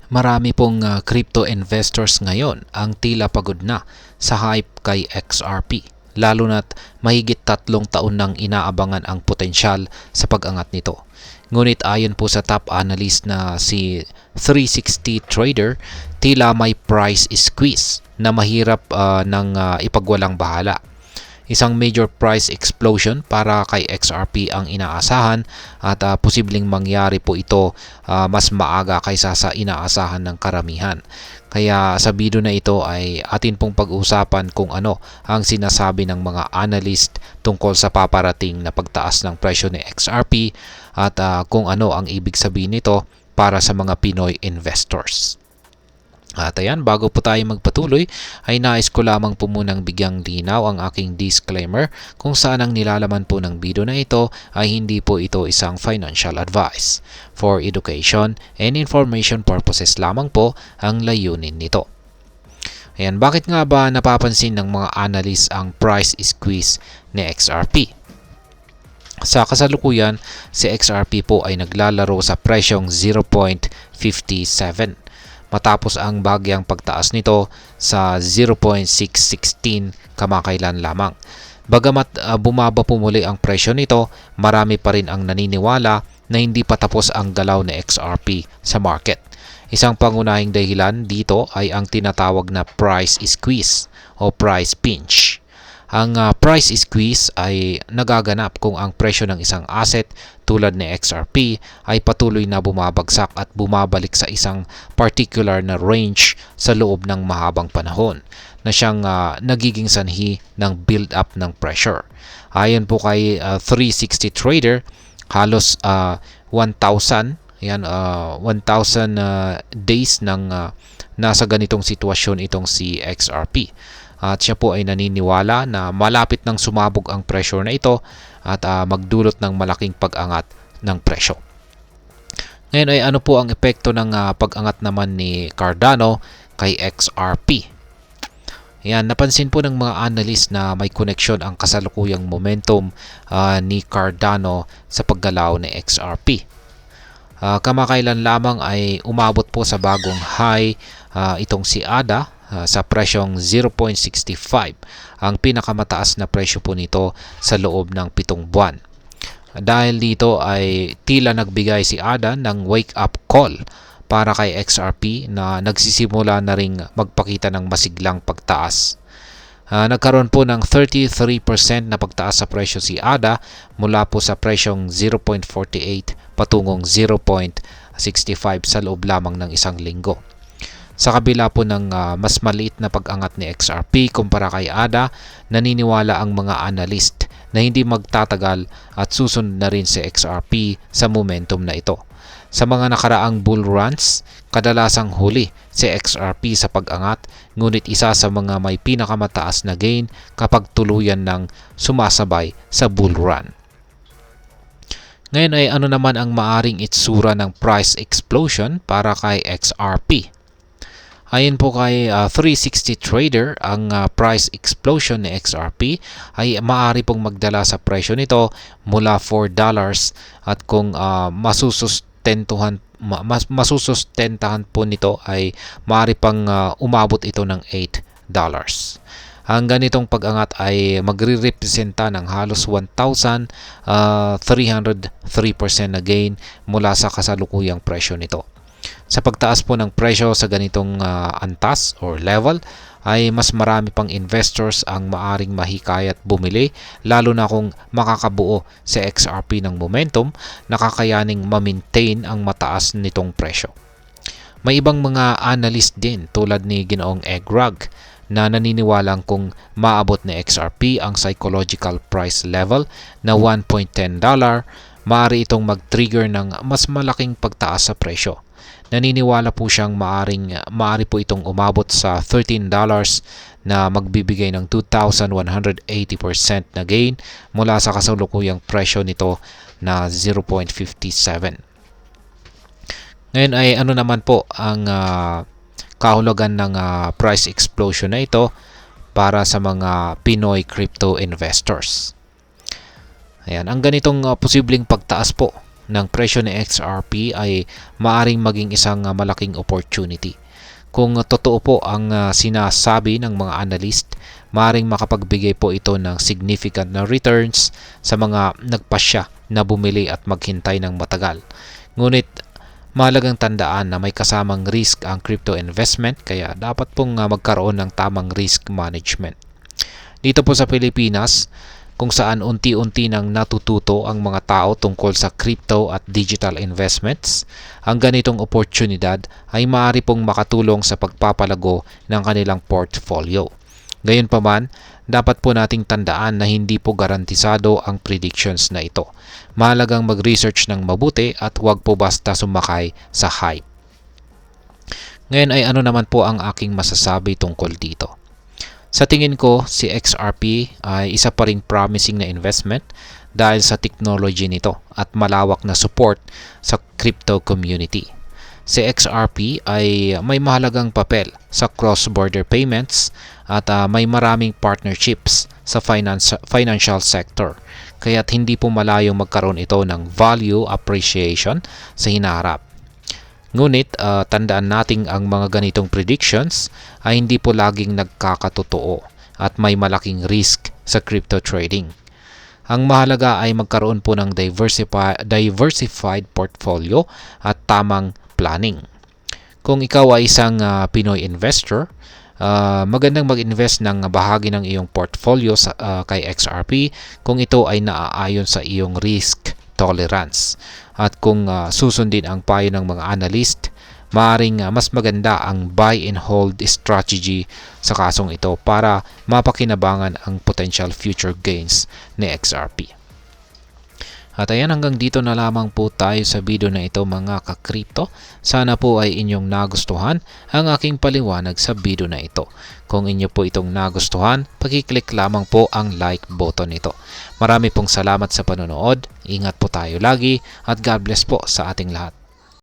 Marami pong crypto investors ngayon ang tila pagod na sa hype kay XRP, lalo na't mahigit 3 taon nang inaabangan ang potensyal sa pag-angat nito. Ngunit ayon po sa top analyst na si 360 Trader, tila may price squeeze na mahirap ipagwalang bahala. Isang major price explosion para kay XRP ang inaasahan at posibleng mangyari po ito mas maaga kaysa sa inaasahan ng karamihan. Kaya sa video na ito ay atin pong pag-uusapan kung ano ang sinasabi ng mga analyst tungkol sa paparating na pagtaas ng presyo ni XRP at kung ano ang ibig sabihin nito para sa mga Pinoy investors. At ayan, bago po tayo magpatuloy, ay nais ko lamang po munang bigyang linaw ang aking disclaimer kung saan ang nilalaman po ng video na ito ay hindi po ito isang financial advice. For education and information purposes lamang po ang layunin nito. Ayan, bakit nga ba napapansin ng mga analyst ang price squeeze ni XRP? Sa kasalukuyan, si XRP po ay naglalaro sa presyong 0.57 matapos ang bagyang pagtaas nito sa 0.616 kamakailan lamang. Bagamat bumaba po muli ang presyo nito, marami pa rin ang naniniwala na hindi pa tapos ang galaw ni XRP sa market. Isang pangunahing dahilan dito ay ang tinatawag na price squeeze o price pinch. Ang price squeeze ay nagaganap kung ang presyo ng isang asset tulad ni XRP ay patuloy na bumabagsak at bumabalik sa isang particular na range sa loob ng mahabang panahon na siyang nagiging sanhi ng build-up ng pressure. Ayon po kay 360 Trader, halos 1,000 days nang nasa ganitong sitwasyon itong si XRP. At siya po ay naniniwala na malapit nang sumabog ang pressure na ito at magdulot ng malaking pag-angat ng presyo. Ngayon ay ano po ang epekto ng pag-angat naman ni Cardano kay XRP? Yan, napansin po ng mga analyst na may koneksyon ang kasalukuyang momentum ni Cardano sa paggalaw ni XRP. Kamakailan lamang ay umabot po sa bagong high itong si ADA sa presyong 0.65, ang pinakamataas na presyo po nito sa loob ng 7 buwan. Dahil dito ay tila nagbigay si ADA ng wake-up call para kay XRP na nagsisimula na ring magpakita ng masiglang pagtaas. Nagkaroon po ng 33% na pagtaas sa presyo si ADA mula po sa presyong 0.48 patungong 0.65 sa loob lamang ng isang linggo. Sa kabila po ng mas maliit na pag-angat ni XRP kumpara kay ADA, naniniwala ang mga analyst na hindi magtatagal at susunod na rin si XRP sa momentum na ito. Sa mga nakaraang bull runs, kadalasang huli si XRP sa pag-angat, ngunit isa sa mga may pinakamataas na gain kapag tuluyan ng sumasabay sa bull run. Ngayon ay ano naman ang maaring itsura ng price explosion para kay XRP? Ayon po kay 360 Trader, ang price explosion ni XRP ay maaari pong magdala sa presyo nito mula $4 at kung masusustentahan po nito ay maaari pang umabot ito ng $8. Ang ganitong pag-angat ay magre-representa ng halos 1,303% na gain mula sa kasalukuyang presyo nito. Sa pagtaas po ng presyo sa ganitong antas or level ay mas marami pang investors ang maaring mahikayat bumili, lalo na kung makakabuo sa XRP ng momentum na kakayaning ma-maintain ang mataas nitong presyo. May ibang mga analyst din tulad ni Ginoong Egrag na naniniwalang kung maabot ni XRP ang psychological price level na $1.10, maaari itong mag-trigger ng mas malaking pagtaas sa presyo. Naniniwala po siyang maaari po itong umabot sa $13 na magbibigay ng 2,180% na gain mula sa kasalukuyang presyo nito na 0.57. Ngayon ay ano naman po ang kahulugan ng price explosion na ito para sa mga Pinoy crypto investors. Ayan, ang ganitong posibleng pagtaas po ng presyo ni XRP ay maaring maging isang malaking opportunity. Kung totoo po ang sinasabi ng mga analyst, maaring makapagbigay po ito ng significant na returns sa mga nagpasya na bumili at maghintay ng matagal. Ngunit mahalagang tandaan na may kasamang risk ang crypto investment, kaya dapat pong magkaroon ng tamang risk management. Dito po sa Pilipinas, kung saan unti-unti nang natututo ang mga tao tungkol sa crypto at digital investments, ang ganitong oportunidad ay maaari pong makatulong sa pagpapalago ng kanilang portfolio. Gayunpaman, dapat po nating tandaan na hindi po garantisado ang predictions na ito. Mahalagang mag-research ng mabuti at huwag po basta sumakay sa hype. Ngayon ay ano naman po ang aking masasabi tungkol dito? Sa tingin ko, si XRP ay isa pa ring promising na investment dahil sa technology nito at malawak na support sa crypto community. Si XRP ay may mahalagang papel sa cross-border payments at may maraming partnerships sa financial sector. Kaya't hindi po malayong magkaroon ito ng value appreciation sa hinaharap. Ngunit tandaan nating ang mga ganitong predictions ay hindi po laging nagkakatotoo at may malaking risk sa crypto trading. Ang mahalaga ay magkaroon po ng diversified portfolio at tamang planning. Kung ikaw ay isang Pinoy investor, magandang mag-invest ng bahagi ng iyong portfolio kay XRP kung ito ay naaayon sa iyong risk tolerance. At kung susundin ang payo ng mga analyst, maaaring mas maganda ang buy and hold strategy sa kasong ito para mapakinabangan ang potential future gains ni XRP. At ayan, hanggang dito na lamang po tayo sa video na ito mga ka-crypto. Sana po ay inyong nagustuhan ang aking paliwanag sa video na ito. Kung inyo po itong nagustuhan, pag-click lamang po ang like button nito. Marami pong salamat sa panonood. Ingat po tayo lagi at God bless po sa ating lahat.